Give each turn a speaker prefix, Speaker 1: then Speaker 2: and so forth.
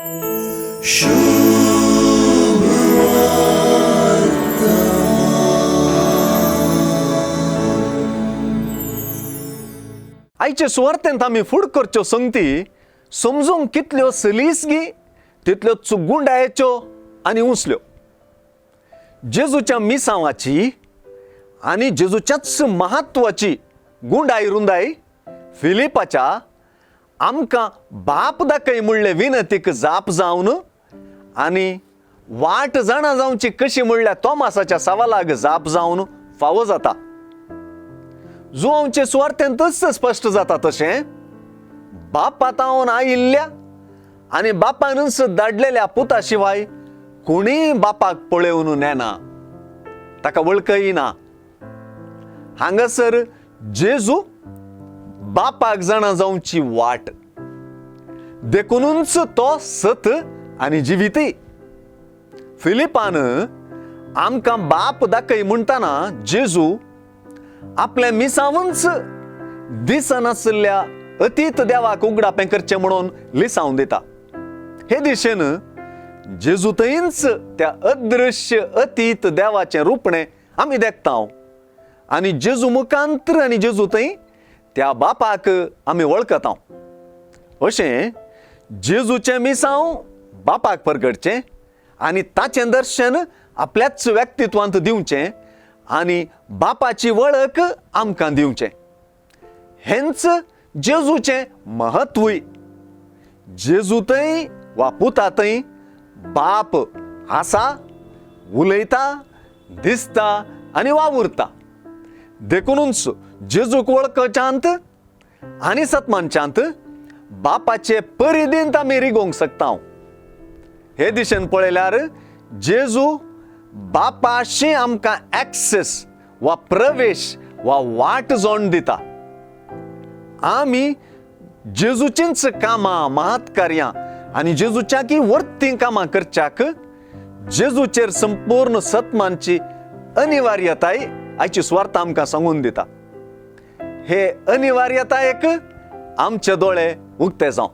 Speaker 1: आयचे सुवार्थेंत आमी फुड करच्यो संगती समजूंक कितल्यो सलीसगी तितल्यो चुगुंडायेच्यो आनी उसल्यो. जेजूच्या मिसावाची आनी जेजूच्याच महत्वाची गुंडाई रुंदाई फिलिपाच्या आमकां बाप दाखय म्हणले विनंतीक जाप जावन आनी वाट जाणा जावची कशी म्हणल्या तोमासाच्या सवालाक जाप जावन फावो जाता. जुआंवचे सुवार्थेंतच स्पश्ट जाता तशें बापातावन आयिल्ल्या आनी बापानच धाडलेल्या पुता शिवाय कोणीय बापाक पळोवन नेना, ताका वळखय ना. हांगासर जेजू बापाक जाणा जावची वाट देखूनच तो सत आनी जिविती. फिलिपान आमकां बाप दाखय म्हणटाना जेजू आपल्या मिसावूनच दिसनासल्या अतीत देवाक उगडापें करचें म्हणून लिसावन दिता. हे दिशेन जेजू थंयच त्या अदृश्य अतीत देवाचें रूपणें आमी देखता आनी जेजू मुखांतर आनी जेजू थंय त्या बापाक आमी वळखता. अशें जेजूचें मिसांव बापाक परगटचें आनी ताचें दर्शन आपल्याच व्यक्तित्वांत दिवचें आनी बापाची वळख आमकां दिवचें. हेंच जेजूचें महत्वूय. जेजू थंय वा पुता थंय बाप आसा, उलयता, दिसता आनी वावुरता. देखूनच जेजूक वळखच्यांत आनी सतमानच्यांत बापाचे परिदींत आमी रिगोवंक शकता. हे दिशेन पळयल्यार जेजू बापाशी आमकां एक्सेस वा प्रवेश वा वाट जोड दिता. आमी जेजूचींच कामां, महत्कार्यां आनी जेजूच्याकी वर्ती कामां करच्याक जेजूचेर संपूर्ण सत्मानची अनिवार्यताय आयची सुवार्थ आमकां सांगून दिता. हे अनिवार्यतायेक आमचे दोळे उक्ते जावं.